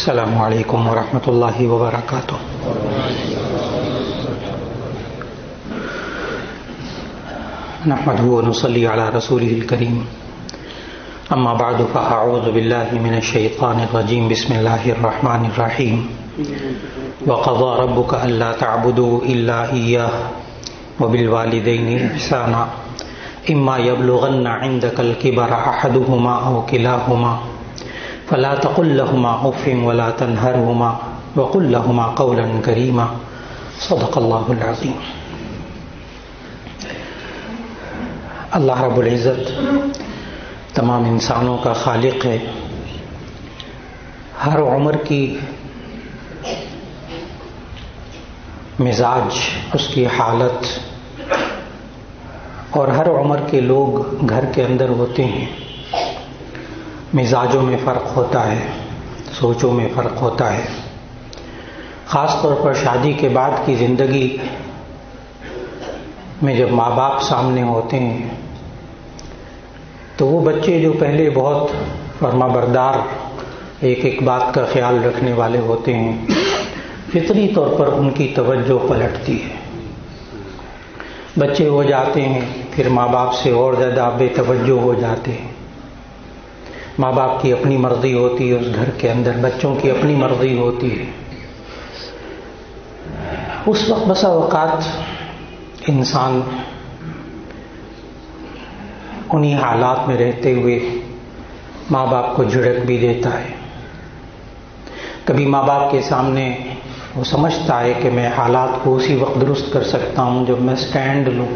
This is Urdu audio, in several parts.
السلام علیکم ورحمۃ اللہ وبرکاتہ۔ نحمده ونصلي على رسوله الكريم، اما بعد فاعوذ بالله من الشیطان الرجیم، بسم اللہ الرحمن الرحیم۔ وقضى ربك الا تعبدوا الا اياه وبالوالدين احسانا اما يبلغن عندك الكبر احدهما او كلاهما فلا تقل لهما اف ولا تنهرهما وقل لهما قولا كريما، صدق اللہ العظیم۔ اللہ رب العزت تمام انسانوں کا خالق ہے، ہر عمر کی مزاج، اس کی حالت اور ہر عمر کے لوگ گھر کے اندر ہوتے ہیں، مزاجوں میں فرق ہوتا ہے، سوچوں میں فرق ہوتا ہے۔ خاص طور پر شادی کے بعد کی زندگی میں جب ماں باپ سامنے ہوتے ہیں تو وہ بچے جو پہلے بہت فرما بردار، ایک ایک بات کا خیال رکھنے والے ہوتے ہیں، فطری طور پر ان کی توجہ پلٹتی ہے۔ بچے ہو جاتے ہیں پھر ماں باپ سے اور زیادہ بے توجہ ہو جاتے ہیں۔ ماں باپ کی اپنی مرضی ہوتی ہے، اس گھر کے اندر بچوں کی اپنی مرضی ہوتی ہے۔ اس وقت بسا اوقات انسان انہی حالات میں رہتے ہوئے ماں باپ کو جھڑک بھی دیتا ہے۔ کبھی ماں باپ کے سامنے وہ سمجھتا ہے کہ میں حالات کو اسی وقت درست کر سکتا ہوں جب میں سٹینڈ لوں۔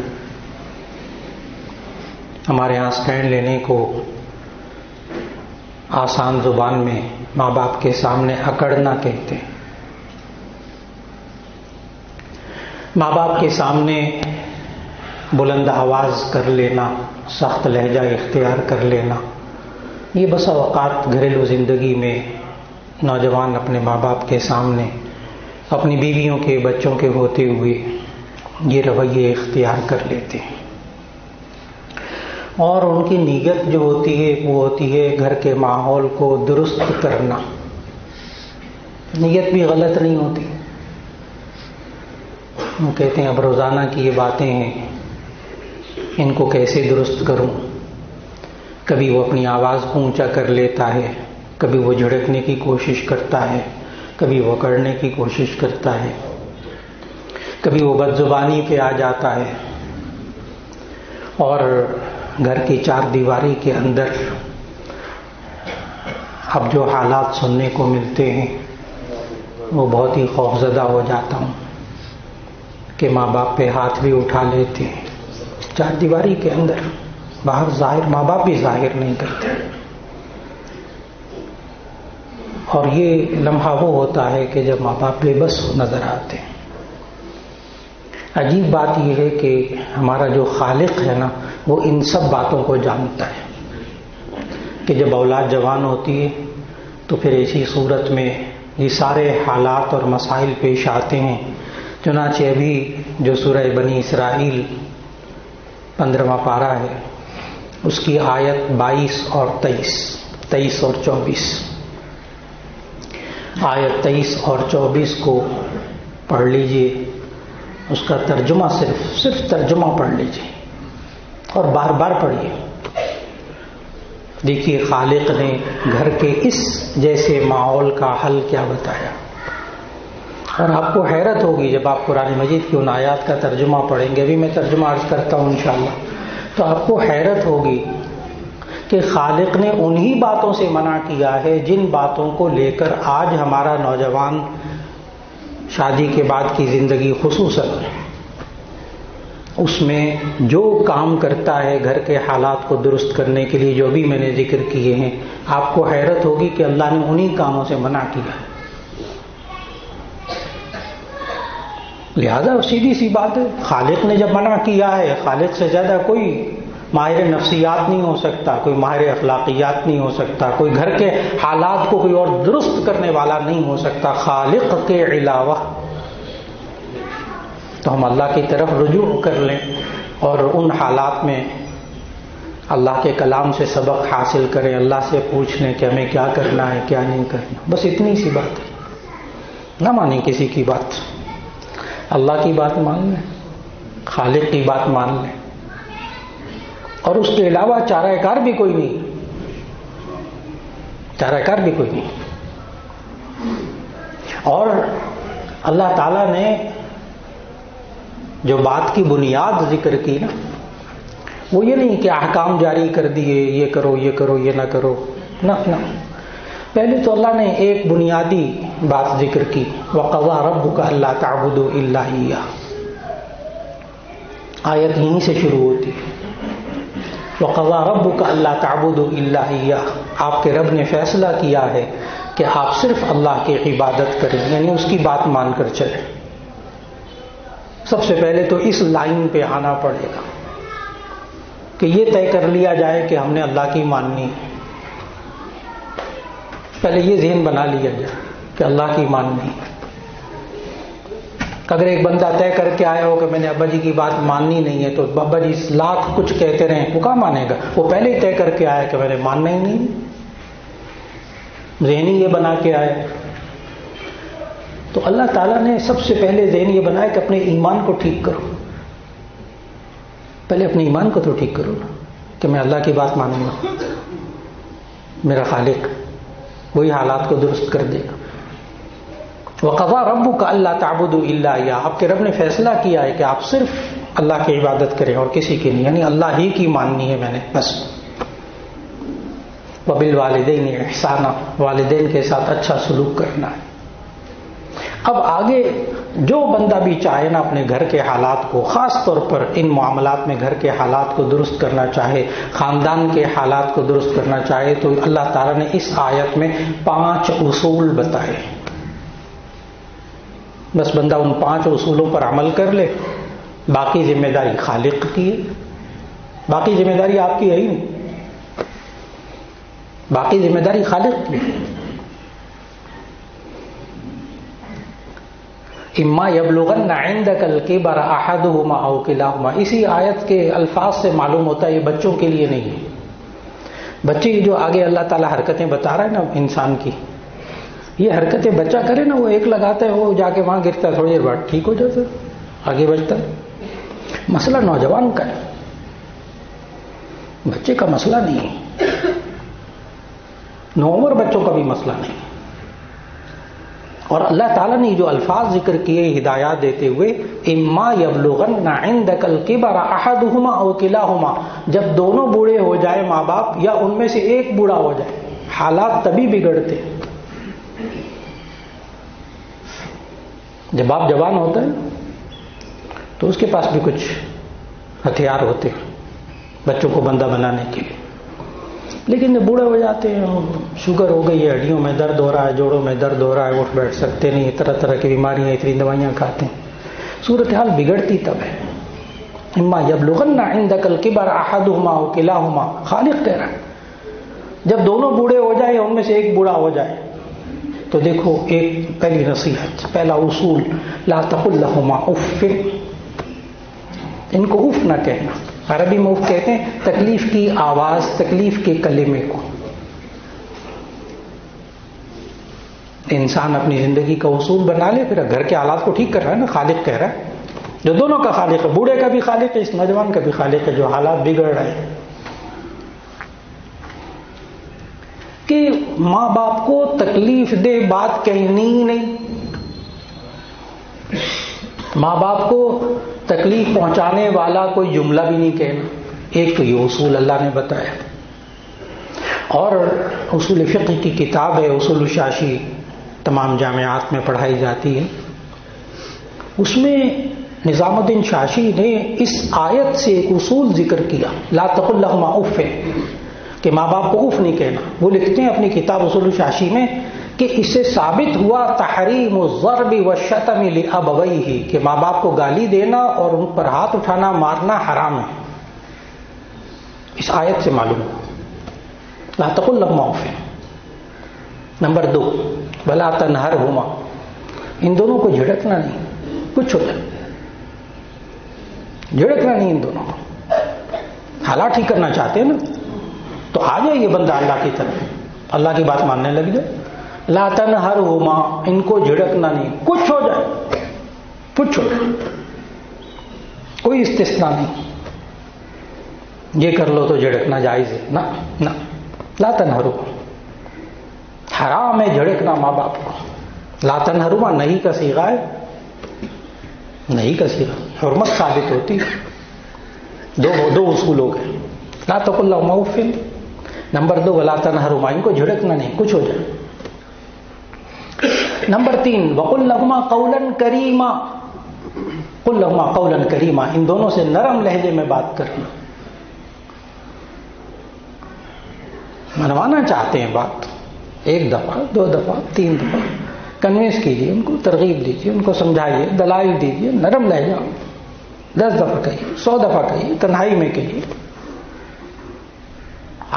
ہمارے ہاں سٹینڈ لینے کو آسان زبان میں ماں باپ کے سامنے اکڑنا کہتے ہیں۔ ماں باپ کے سامنے بلند آواز کر لینا، سخت لہجہ اختیار کر لینا، یہ بسا اوقات گھریلو زندگی میں نوجوان اپنے ماں باپ کے سامنے اپنی بیویوں کے، بچوں کے ہوتے ہوئے یہ رویے اختیار کر لیتے ہیں، اور ان کی نیت جو ہوتی ہے وہ ہوتی ہے گھر کے ماحول کو درست کرنا۔ نیت بھی غلط نہیں ہوتی، وہ کہتے ہیں اب روزانہ کی یہ باتیں ہیں، ان کو کیسے درست کروں۔ کبھی وہ اپنی آواز کو اونچا کر لیتا ہے، کبھی وہ جھڑکنے کی کوشش کرتا ہے، کبھی وہ کرنے کی کوشش کرتا ہے، کبھی وہ بد زبانی پہ آ جاتا ہے، اور گھر کی چار دیواری کے اندر اب جو حالات سننے کو ملتے ہیں وہ بہت ہی خوفزدہ ہو جاتا ہوں کہ ماں باپ پہ ہاتھ بھی اٹھا لیتے ہیں چار دیواری کے اندر، باہر ظاہر ماں باپ بھی ظاہر نہیں کرتے۔ اور یہ لمحہ وہ ہوتا ہے کہ جب ماں باپ بے بس نظر آتے ہیں۔ عجیب بات یہ ہے کہ ہمارا جو خالق ہے نا، وہ ان سب باتوں کو جانتا ہے کہ جب اولاد جوان ہوتی ہے تو پھر ایسی صورت میں یہ سارے حالات اور مسائل پیش آتے ہیں۔ چنانچہ ابھی جو سورہ بنی اسرائیل 15واں پارہ ہے، اس کی آیت 22 اور 23 اور 24، آیت 23 اور 24 کو پڑھ لیجئے، اس کا ترجمہ صرف ترجمہ پڑھ لیجئے اور بار بار پڑھیے۔ دیکھیے خالق نے گھر کے اس جیسے ماحول کا حل کیا بتایا، اور آپ کو حیرت ہوگی جب آپ قرآن مجید کی ان آیات کا ترجمہ پڑھیں گے۔ ابھی میں ترجمہ عرض کرتا ہوں انشاءاللہ، تو آپ کو حیرت ہوگی کہ خالق نے انہی باتوں سے منع کیا ہے جن باتوں کو لے کر آج ہمارا نوجوان شادی کے بعد کی زندگی خصوصاً اس میں جو کام کرتا ہے گھر کے حالات کو درست کرنے کے لیے، جو بھی میں نے ذکر کیے ہیں، آپ کو حیرت ہوگی کہ اللہ نے انہی کاموں سے منع کیا ہے۔ لہذا سیدھی سی بات ہے، خالق نے جب منع کیا ہے، خالق سے زیادہ کوئی ماہر نفسیات نہیں ہو سکتا، کوئی ماہر اخلاقیات نہیں ہو سکتا، کوئی گھر کے حالات کو کوئی اور درست کرنے والا نہیں ہو سکتا خالق کے علاوہ۔ تو ہم اللہ کی طرف رجوع کر لیں اور ان حالات میں اللہ کے کلام سے سبق حاصل کریں، اللہ سے پوچھ لیں کہ ہمیں کیا کرنا ہے کیا نہیں کرنا، بس اتنی سی بات ہے. نہ مانیں کسی کی بات، اللہ کی بات مان لیں، خالق کی بات مان لیں، اور اس کے علاوہ چارہ کار بھی کوئی نہیں، چارہ کار بھی کوئی نہیں. اور اللہ تعالیٰ نے جو بات کی بنیاد ذکر کی نا، وہ یہ نہیں کہ احکام جاری کر دیے، یہ کرو یہ کرو یہ نہ کرو، نہ. پہلے تو اللہ نے ایک بنیادی بات ذکر کی، وَقَضَىٰ رَبُّكَ أَلَّا تَعْبُدُوا إِلَّا إِيَّاهُ. آیت یہیں سے شروع ہوتی ہے، وَقَضَىٰ رَبُّكَ أَلَّا تَعْبُدُوا إِلَّا إِيَّاهُ. آپ کے رب نے فیصلہ کیا ہے کہ آپ صرف اللہ کی عبادت کریں، یعنی اس کی بات مان کر چلیں. سب سے پہلے تو اس لائن پہ آنا پڑے گا کہ یہ طے کر لیا جائے کہ ہم نے اللہ کی ماننی ہے. پہلے یہ ذہن بنا لیا جائے کہ اللہ کی ماننی ہے. اگر ایک بندہ طے کر کے آیا ہو کہ میں نے ابا جی کی بات ماننی نہیں ہے، تو ابا جی لاکھ کچھ کہتے رہیں، وہ کہاں مانے گا؟ وہ پہلے ہی طے کر کے آیا کہ میں نے ماننا ہی نہیں، ذہن ہی یہ بنا کے آیا. تو اللہ تعالیٰ نے سب سے پہلے ذہن یہ بنایا کہ اپنے ایمان کو ٹھیک کرو. پہلے اپنے ایمان کو تو ٹھیک کرو نا، کہ میں اللہ کی بات مانوں گا، میرا خالق وہی حالات کو درست کر دے گا. وَقَضَىٰ رَبُّكَ أَلَّا تَعْبُدُوا إِلَّا إِيَّاهُ. آپ کے رب نے فیصلہ کیا ہے کہ آپ صرف اللہ کی عبادت کریں اور کسی کی نہیں، یعنی اللہ ہی کی ماننی ہے میں نے بس. وَبِالْوَالِدَيْنِ إِحْسَانًا. والدین کے ساتھ اچھا سلوک کرنا ہے. اب آگے جو بندہ بھی چاہے نا اپنے گھر کے حالات کو، خاص طور پر ان معاملات میں گھر کے حالات کو درست کرنا چاہے، خاندان کے حالات کو درست کرنا چاہے، تو اللہ تعالیٰ نے اس آیت میں 5 اصول بتائے. بس بندہ ان 5 اصولوں پر عمل کر لے، باقی ذمہ داری خالق کی ہے. باقی ذمہ داری آپ کی ہے ہی نہیں، باقی ذمہ داری خالق کی ہے. اما یبلغن عندک الکبر احدہما او کلاہما. اسی آیت کے الفاظ سے معلوم ہوتا ہے یہ بچوں کے لیے نہیں ہے. بچے کی جو آگے اللہ تعالیٰ حرکتیں بتا رہا ہے نا انسان کی، یہ حرکتیں بچہ کرے نا، وہ ایک لگاتا ہے، وہ جا کے وہاں گرتا ہے، تھوڑی دیر بعد ٹھیک ہو جاتا ہے، آگے بچتا ہے. مسئلہ نوجوان کا ہے، بچے کا مسئلہ نہیں ہے، نوعمر بچوں کا بھی مسئلہ نہیں. اور اللہ تعالیٰ نے جو الفاظ ذکر کیے ہدایات دیتے ہوئے، اما یبلغن عندک الکبر احدہما او کلاہما، جب دونوں بوڑھے ہو جائے ماں باپ یا ان میں سے ایک بوڑھا ہو جائے. حالات تبھی بگڑتے جب آپ جوان ہوتا ہے تو اس کے پاس بھی کچھ ہتھیار ہوتے ہیں بچوں کو بندہ بنانے کے لیے. لیکن جب بوڑھے ہو جاتے ہیں، شوگر ہو گئی ہے، ہڈیوں میں درد ہو رہا ہے، جوڑوں میں درد ہو رہا ہے، اٹھ بیٹھ سکتے نہیں، طرح طرح کی بیماریاں، اتنی دوائیاں کھاتے ہیں، صورتحال بگڑتی تب ہے. اما یبلغن عندک الکبر احدہما او کلاہما، خالق کہہ رہا ہے جب دونوں بوڑھے ہو جائیں، ان میں سے ایک بوڑھا ہو جائے، تو دیکھو ایک پہلی نصیحت، پہلا اصول، لا تقل لہما اف. ان کو اف نہ کہنا. عربی میں اف کہتے ہیں تکلیف کی آواز، تکلیف کے کلمے کو. انسان اپنی زندگی کا اصول بنا لے، پھر گھر کے حالات کو ٹھیک کر رہا ہے نا، خالق کہہ رہا ہے، جو دونوں کا خالق ہے، بوڑھے کا بھی خالق ہے، اس نوجوان کا بھی خالق ہے جو حالات بگڑ رہے ہیں. کہ ماں باپ کو تکلیف دہ بات کہنی ہی نہیں، ماں باپ کو تکلیف پہنچانے والا کوئی جملہ بھی نہیں کہنا. ایک تو یہ اصول اللہ نے بتایا. اور اصول فقہ کی کتاب ہے اصول الشاشی، تمام جامعات میں پڑھائی جاتی ہے. اس میں نظام الدین شاشی نے اس آیت سے ایک اصول ذکر کیا، لا تقل لہما اف، کہ ماں باپ کو اف نہیں کہنا. وہ لکھتے ہیں اپنی کتاب اصول الشاشی میں کہ اس سے ثابت ہوا تحریم الضرب والشتم لابویہ، کہ ماں باپ کو گالی دینا اور ان پر ہاتھ اٹھانا مارنا حرام ہے. اس آیت سے معلوم ہوا لا تقل لهما اف. نمبر 2، ولا تنہرہما، ان دونوں کو جھڑکنا نہیں، کچھ ہو جائے جھڑکنا نہیں ان دونوں کو. حالات ٹھیک کرنا چاہتے ہیں نا تو آ جائے یہ بندہ اللہ کی طرف, اللہ کی بات ماننے لگ جائے. لا تنہرہما, ان کو جھڑکنا نہیں, کچھ ہو جائے کچھ ہو جائے, کوئی استثناء نہیں. یہ کر لو تو جھڑکنا جائز ہے, نہ نہ, لا تنہرہما, حرام ہے جھڑکنا ماں باپ کو. لا تنہرہما نہیں کا صیغہ ہے, نہیں کا صیغہ, حرمت ثابت ہوتی. دو اصول ہو گئے, لا تقل لہما اف, نمبر 2 ولا تنہرہما, ان کو جھڑکنا نہیں, کچھ ہو جائے. نمبر 3 وقل لہما قولا کریما, قل لہما قولا کریما, ان دونوں سے نرم لہجے میں بات کرنا. منوانا چاہتے ہیں بات, 1 دفعہ 2 دفعہ 3 دفعہ کنوینس کیجیے, ان کو ترغیب دیجیے, ان کو سمجھائیے, دلائل دیجیے, نرم لہجہ, 10 دفعہ کہیے, 100 دفعہ کہیے, تنہائی میں کہیے,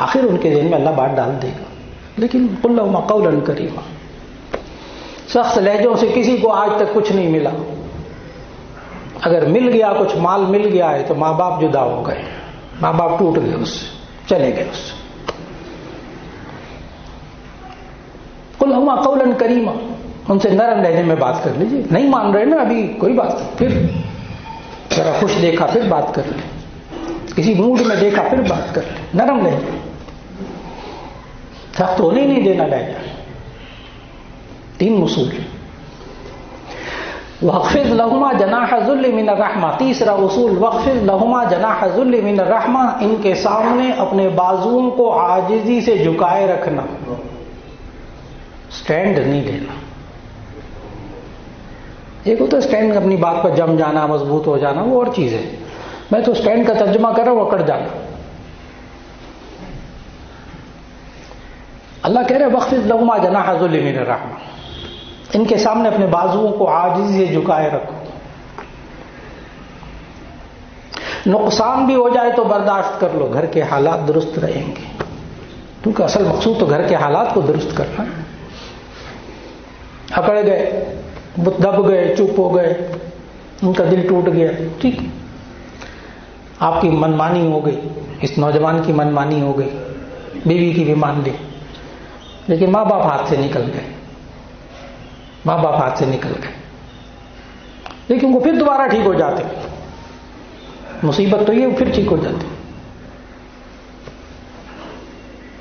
آخر ان کے ذہن میں اللہ بات ڈال دے گا. لیکن قل لہما قولا کریما, سخت لہجوں سے کسی کو آج تک کچھ نہیں ملا. اگر مل گیا, کچھ مال مل گیا ہے تو ماں باپ جدا ہو گئے, ماں باپ ٹوٹ گئے, اس سے چلے گئے. اس سے قل لہما قولا کریما, ان سے نرم لہجے میں بات کر لیجیے. نہیں مان رہے نا ابھی, کوئی بات نہیں, پھر ذرا خوش دیکھا پھر بات کر لیں, کسی موڈ میں دیکھا پھر بات کر لیں, نرم لہجے, سخت ہونے نہیں دینا لہجہ. 3 اصول. وَاخْفِضْ لَهُمَا جَنَاحَ الذُّلِّ مِنَ الرَّحْمَةِ, تیسرا اصول وَاخْفِضْ لَهُمَا جَنَاحَ الذُّلِّ مِنَ الرَّحْمَةِ, ان کے سامنے اپنے بازوؤں کو عاجزی سے جھکائے رکھنا, سٹینڈ نہیں لینا. ایک ہوتا ہے سٹینڈ اپنی بات پر جم جانا, مضبوط ہو جانا, وہ اور چیز ہے. میں تو سٹینڈ کا ترجمہ کر رہا ہوں, اکڑ جانا. اللہ کہہ رہے وَاخْفِضْ لَهُمَا جَنَاحَ الذُّلِّ مِنَ الرَّحْمَةِ, ان کے سامنے اپنے بازوؤں کو عاجزی سے جھکائے رکھو. نقصان بھی ہو جائے تو برداشت کر لو, گھر کے حالات درست رہیں گے, کیونکہ اصل مقصود تو گھر کے حالات کو درست کرنا. اکڑ گئے, دب گئے, چپ ہو گئے, ان کا دل ٹوٹ گیا, ٹھیک, آپ کی منمانی ہو گئی, اس نوجوان کی منمانی ہو گئی, بیوی کی بھی مان لی, لیکن ماں باپ ہاتھ سے نکل گئے, ماں باپ ہاتھ سے نکل گئے, لیکن وہ پھر دوبارہ ٹھیک ہو جاتے. مصیبت تو یہ پھر ٹھیک ہو جاتے.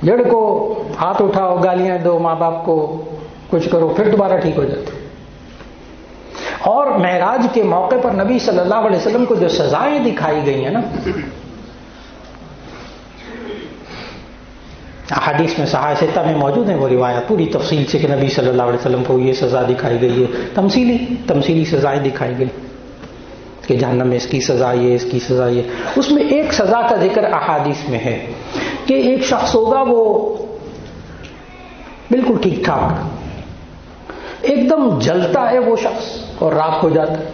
جڑ کو ہاتھ اٹھاؤ, گالیاں دو ماں باپ کو, کچھ کرو, پھر دوبارہ ٹھیک ہو جاتے. اور معراج کے موقع پر نبی صلی اللہ علیہ وسلم کو جو سزائیں دکھائی گئی ہیں نا, حدیث میں صحیح ستہ میں موجود ہیں وہ روایت پوری تفصیل سے کہ نبی صلی اللہ علیہ وسلم کو یہ سزا دکھائی گئی ہے, تمثیلی سزائیں دکھائی گئی کہ جہنم میں اس کی سزا یہ, اس کی سزا یہ. اس میں ایک سزا کا ذکر احادیث میں ہے کہ ایک شخص ہوگا وہ بالکل ٹھیک ٹھاک, ایک دم جلتا ہے وہ شخص اور راکھ ہو جاتا ہے,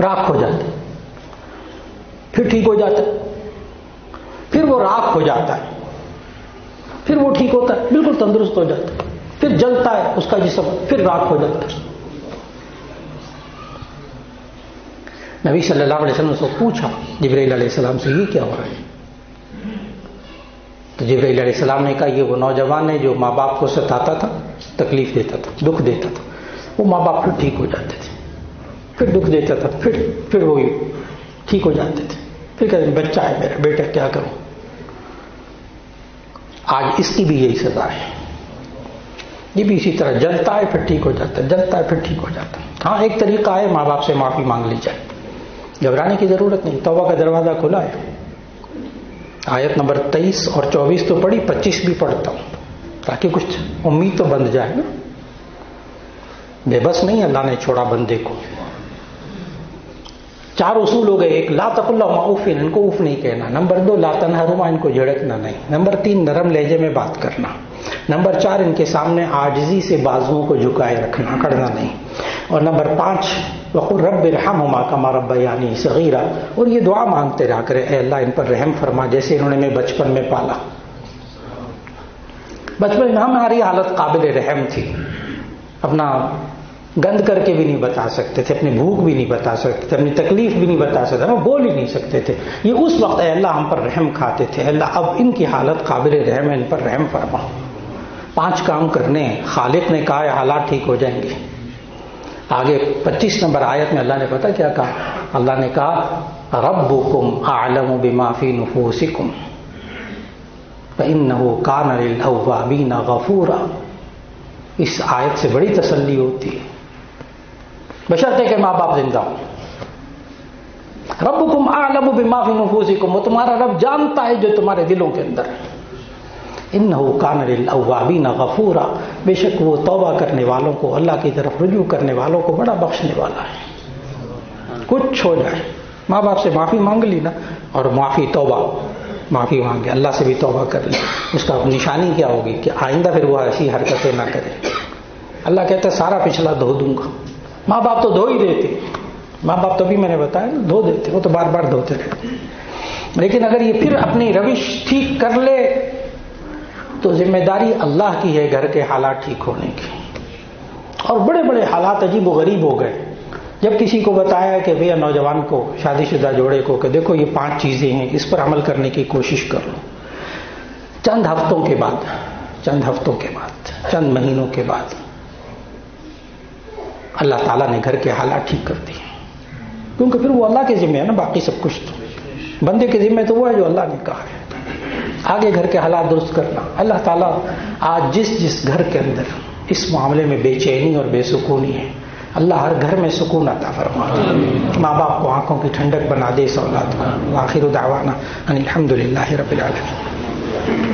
راکھ ہو جاتا ہے, پھر ٹھیک ہو جاتا ہے, پھر وہ راکھ ہو جاتا ہے, پھر وہ ٹھیک ہوتا ہے, بالکل تندرست ہو جاتا ہے, پھر جلتا ہے اس کا جسم, پھر راکھ ہو جاتا ہے. نبی صلی اللہ علیہ وسلم نے سے پوچھا جبرائیل علیہ السلام سے, یہ کیا ہو رہا ہے؟ تو جبرائیل علیہ السلام نے کہا یہ وہ نوجوان ہے جو ماں باپ کو ستاتا تھا, تکلیف دیتا تھا, دکھ دیتا تھا, وہ ماں باپ پھر ٹھیک ہو جاتے تھے, پھر دکھ دیتا تھا, پھر وہ ٹھیک ہو جاتے تھے, پھر کہتے ہیں بچہ ہے میرا بیٹا, کیا کروں. آج اس کی بھی یہی سزا ہے, یہ بھی اسی طرح جلتا ہے پھر ٹھیک ہو جاتا ہے, جلتا ہے پھر ٹھیک ہو جاتا ہے. ہاں ایک طریقہ ہے, ماں باپ سے معافی مانگ لی جائے, گھبرانے کی ضرورت نہیں, توبہ کا دروازہ کھلا ہے. آیت نمبر 23 اور 24 تو پڑھی, 25 بھی پڑھتا ہوں تاکہ کچھ امید تو بند جائے نا. بے بس نہیں اللہ نے چھوڑا بندے کو. 4 اصول ہو گئے. ایک لا تقل لهما اف, ان کو اف نہیں کہنا. نمبر 2 لا تنہرہما, ان کو جھڑکنا نہیں. نمبر 3 نرم لہجے میں بات کرنا. نمبر 4 ان کے سامنے عاجزی سے بازوؤں کو جھکائے رکھنا, اکڑنا نہیں. اور نمبر 5 وقل رب ارحمہما کما ربیانی صغیرا, اور یہ دعا مانگتے رہا کرے, اے اللہ ان پر رحم فرما جیسے انہوں نے میں بچپن میں پالا. بچپن میں ہماری حالت قابل رحم تھی, اپنا گند کر کے بھی نہیں بتا سکتے تھے، اپنی بھوک بھی نہیں بتا سکتے تھے، اپنی تکلیف بھی نہیں بتا سکتے تھے، وہ بول ہی نہیں سکتے تھے. یہ اس وقت اے اللہ ہم پر رحم کھاتے تھے. اے اللہ اب ان کی حالت قابل رحم ہے، ان پر رحم فرما. 5 کام کرنے ہیں. خالق نے کہا حالات ٹھیک ہو جائیں گے. آگے 25 نمبر آیت میں اللہ نے پتہ کیا کہا؟ اللہ نے کہا ربکم اعلم بما فی نفوسکم فإنہ کان للأوابین غفورا. اس آیت سے بڑی تسلی ہوتی ہے، بشرطے کہ ماں باپ زندہ ہوں. ربکم اعلم بما فی نفوسکم، وہ تمہارا رب جانتا ہے جو تمہارے دلوں کے اندر ہے. انہ کان للأوابین غفورا، بے شک وہ توبہ کرنے والوں کو، اللہ کی طرف رجوع کرنے والوں کو بڑا بخشنے والا ہے. کچھ ہو جائے، ماں باپ سے معافی مانگ لی نا، اور معافی توبہ، معافی مانگے، اللہ سے بھی توبہ کر لی. اس کا نشانی کیا ہوگی کہ آئندہ پھر وہ ایسی حرکتیں نہ کرے. اللہ کہتا ہے سارا پچھلا دھو دوں گا. ماں باپ تو دھو ہی دیتے، ماں باپ تو بھی میں نے بتایا نا دھو دیتے، وہ تو بار بار دھوتے رہتے. لیکن اگر یہ پھر اپنی روش ٹھیک کر لے تو ذمہ داری اللہ کی ہے گھر کے حالات ٹھیک ہونے کی. اور بڑے بڑے حالات عجیب و غریب ہو گئے جب کسی کو بتایا کہ بھیا نوجوان کو، شادی شدہ جوڑے کو، کہ دیکھو یہ 5 چیزیں ہیں، اس پر عمل کرنے کی کوشش کر لو. چند ہفتوں کے بعد، چند مہینوں کے بعد اللہ تعالیٰ نے گھر کے حالات ٹھیک کر دیے. کیونکہ پھر وہ اللہ کے ذمہ ہے نا، باقی سب کچھ تو بندے کے ذمہ تو وہ ہے جو اللہ نے کہا ہے. آگے گھر کے حالات درست کرنا. اللہ تعالیٰ آج جس گھر کے اندر اس معاملے میں بے چینی اور بے سکونی ہے، اللہ ہر گھر میں سکون عطا فرما. ماں باپ کو آنکھوں کی ٹھنڈک بنا دے اس اولاد کو. آخر دعوانا ان الحمد للہ رب العالمین.